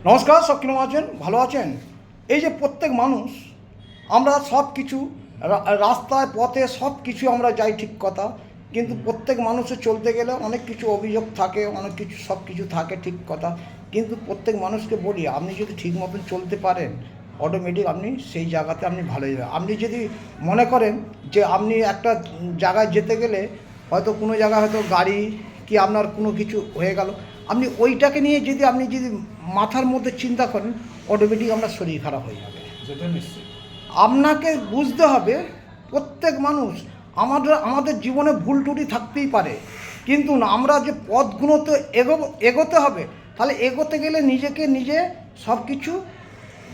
নমস্কার, সব কিরকম আছেন? ভালো আছেন? এই যে প্রত্যেক মানুষ আমরা সব কিছু রাস্তায় পথে সব কিছু আমরা যাই, ঠিক কথা, কিন্তু প্রত্যেক মানুষের চলতে গেলে অনেক কিছু অভিযোগ থাকে, অনেক কিছু সব কিছু থাকে, ঠিক কথা। কিন্তু প্রত্যেক মানুষকে বলি, আপনি যদি ঠিক মতন চলতে পারেন অটোমেটিক আপনি সেই জায়গাতে আপনি ভালো যাবেন। আপনি যদি মনে করেন যে আপনি একটা জায়গায় যেতে গেলে হয়তো কোনো জায়গায় হয়তো গাড়ি কি আপনার কোনো কিছু হয়ে গেল, আপনি ওইটাকে নিয়ে যদি মাথার মধ্যে চিন্তা করেন, অটোমেটিক আপনার শরীর খারাপ হয়ে যাবে। যেটা নিশ্চয়ই আপনাকে বুঝতে হবে প্রত্যেক মানুষ আমাদের জীবনে ভুল ত্রুটি থাকতেই পারে, কিন্তু আমরা যে পথগুলোতে এগোতে হবে, তাহলে এগোতে গেলে নিজেকে নিজে সব কিছু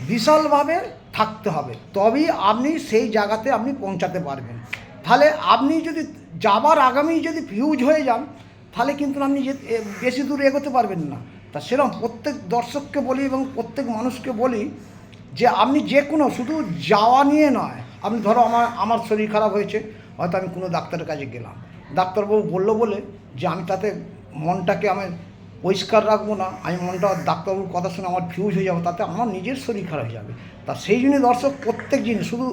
বিশালভাবে থাকতে হবে, তবেই আপনি সেই জায়গাতে আপনি পৌঁছাতে পারবেন। তাহলে আপনি যদি যাবার আগামী যদি ফিউজ হয়ে যান, তাহলে কিন্তু আপনি বেশি দূর এগোতে পারবেন না। তা সেরকম প্রত্যেক দর্শককে বলি এবং প্রত্যেক মানুষকে বলি যে আপনি যে কোনো শুধু যাওয়া নিয়ে নয়, আপনি ধরো আমার শরীর খারাপ হয়েছে, হয়তো আমি কোনো ডাক্তারের কাছে গেলাম, ডাক্তারবাবু বললো বলে যে আমি তাতে মনটাকে আমি পরিষ্কার রাখবো না, আমি মনটা ডাক্তারবাবুর কথা শুনে আমার ফিউজ হয়ে যাবো, তাতে আমার নিজের শরীর খারাপ হয়ে যাবে। তা সেই জন্য দর্শক প্রত্যেক জিনিস শুধু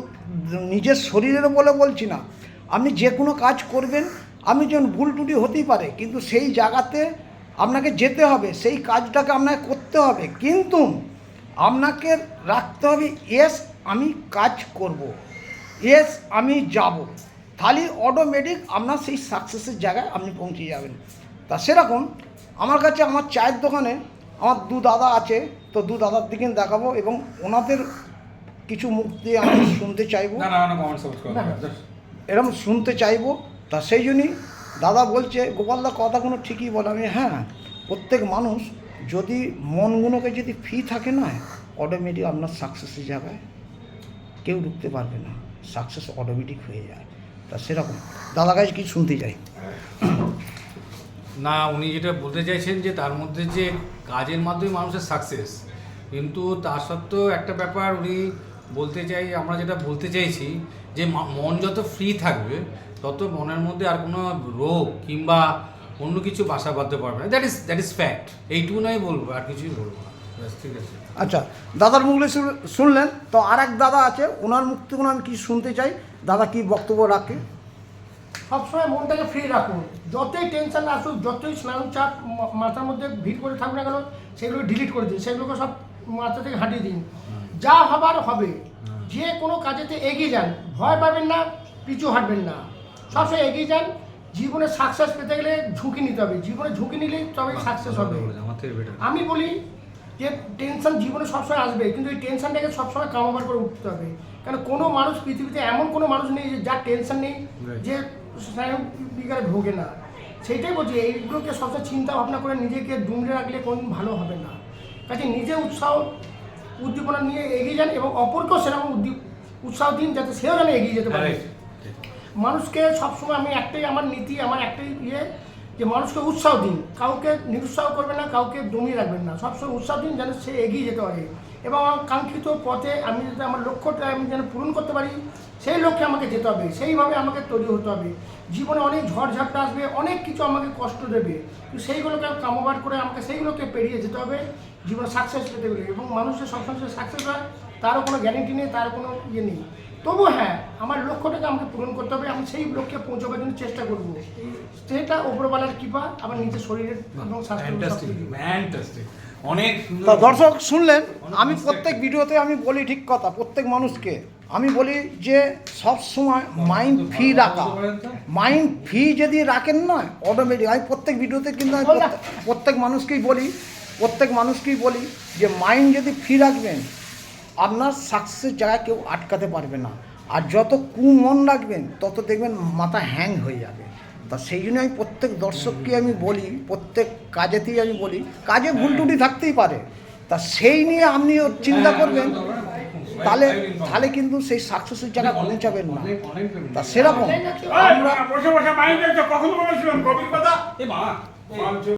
নিজের শরীরের বলে বলছি না, আপনি যে কোনো কাজ করবেন, আপনি যেমন ভুল ত্রুটি হতেই পারে, কিন্তু সেই জায়গাতে আপনাকে যেতে হবে, সেই কাজটাকে আপনাকে করতে হবে, কিন্তু আপনাকে রাখতে হবে ইয়েস আমি কাজ করব, ইয়েস আমি যাব, তাহলে অটোমেটিক আপনার সেই সাকসেসের জায়গায় আপনি পৌঁছে যাবেন। তা সেরকম আমার কাছে আমার চায়ের দোকানে আমার দু দাদা আছে, তো দু দাদার দিকে দেখাবো এবং ওনাদের কিছু মুখ দিয়ে আমি শুনতে চাইবো, এরকম শুনতে চাইবো। তা সেই জন্যই দাদা বলছে, গোপালদা কথাগুলো ঠিকই বলে। আমি হ্যাঁ, প্রত্যেক মানুষ যদি মনগুলোকে যদি ফ্রি থাকে না, অটোমেটিক আপনার সাকসেসের জায়গায় কেউ ঢুকতে পারবে না, সাকসেস অটোমেটিক হয়ে যায়। তা সেরকম দাদা কাছে কি শুনতে চাই না, উনি যেটা বলতে চাইছেন যে তার মধ্যে যে কাজের মাধ্যমে মানুষের সাকসেস, কিন্তু তার সত্ত্বেও একটা ব্যাপার উনি বলতে চাই, আমরা যেটা বলতে চাইছি যে মন যত ফ্রি থাকবে তত মনের মধ্যে আর কোনো রোগ কিংবা অন্য কিছু বাসা বাঁধতে পারবে না। That is fact. এইটুকু নয় বলবো, আর কিছুই বলবো না। ঠিক আছে, আচ্ছা, দাদার মুখে শুনলেন, তো আর এক দাদা আছে, ওনার মুখ থেকে আমি কি শুনতে চাই, দাদা কি বক্তব্য রাখে। সবসময় মনটাকে ফ্রি রাখুন, যতই টেনশন আসুক, যতই স্নায়ু চাপ মাথার মধ্যে ভিড় করে থাকুক না কেন, সেগুলোকে ডিলিট করে দিন, সেগুলোকে সব মাথা থেকে হাঁটিয়ে দিন। যা হবার হবে, যে কোনো কাজেতে এগিয়ে যান, ভয় পাবেন না, পিছু হাঁটবেন না, সবসময় এগিয়ে যান। জীবনে সাকসেস পেতে গেলে ঝুঁকি নিতে হবে, জীবনে ঝুঁকি নিলেই তবে সাকসেস হবে। আমি বলি যে টেনশন জীবনে সবসময় আসবে, কিন্তু এই টেনশনটাকে সবসময় কামাবার করে উঠতে হবে। কারণ কোনো মানুষ পৃথিবীতে এমন কোনো মানুষ নেই যে যার টেনশন নেই, যে বিকারে ভোগে না। সেইটাই বলছি, এইগুলোকে সবসময় চিন্তা ভাবনা করে নিজেকে দুমড়ে রাখলে কোনদিন ভালো হবে না। কাজে নিজে উৎসাহ উদ্দীপনা নিয়ে এগিয়ে যান এবং অপরকেও সেরকম উৎসাহ দিন, যাতে সেও যেন এগিয়ে যেতে পারে। মানুষকে সবসময় আমি একটাই, আমার নীতি, আমার একটাই যে মানুষকে উৎসাহ দিন, কাউকে নিরুৎসাহ করবেন না, কাউকে দমিয়ে রাখবেন না, সবসময় উৎসাহ দিন যেন সে এগিয়ে যেতে পারে এবং আমার কাঙ্ক্ষিত পথে আমি যাতে আমার লক্ষ্যটা আমি যেন পূরণ করতে পারি, সেই লক্ষ্যে আমাকে যেতে হবে, সেইভাবে আমাকে তৈরি হতে হবে। জীবনে অনেক ঝড়ঝাপটা আসবে, অনেক কিছু আমাকে কষ্ট দেবে, কিন্তু সেইগুলোকে কামোবার করে আমাকে সেইগুলোকে পেরিয়ে যেতে হবে জীবনে সাকসেস পেতে গেলে। এবং মানুষের সবসময় সাকসেস হয় তারও কোনো গ্যারেন্টি নেই, তারও কোনো ইয়ে নেই। তবু হ্যাঁ, আমার লক্ষ্যটাকে আমাকে পূরণ করতে হবে, আমি সেই লক্ষ্যে পৌঁছাবার জন্য চেষ্টা করবো। সেটা উপরওয়ালার কৃপা, আমার নিজের শরীরের এবং স্বাস্থ্য। অনেক দর্শক শুনলেন, আমি প্রত্যেক ভিডিওতে আমি বলি ঠিক কথা, প্রত্যেক মানুষকে আমি বলি যে সব সময় মাইন্ড ফ্রি রাখা, মাইন্ড ফ্রি যদি রাখেন না, অটোমেটিক আমি প্রত্যেক ভিডিওতে কিন্তু আমি প্রত্যেক মানুষকেই বলি যে মাইন্ড যদি ফ্রি রাখবেন, আপনার সাকসেসের জায়গায় কেউ আটকাতে পারবে না। আর যত কুমন রাখবেন তত দেখবেন মাথা হ্যাং হয়ে যাবে। তা সেই জন্য আমি প্রত্যেক দর্শককে আমি বলি, প্রত্যেক কাজেতেই আমি বলি, কাজে ভুল ত্রুটি থাকতেই পারে, তা সেই নিয়ে আপনি চিন্তা করবেন, তাহলে কিন্তু সেই সাকসেসের জায়গায় পৌঁছাবেন না। তা সেরকম আমরা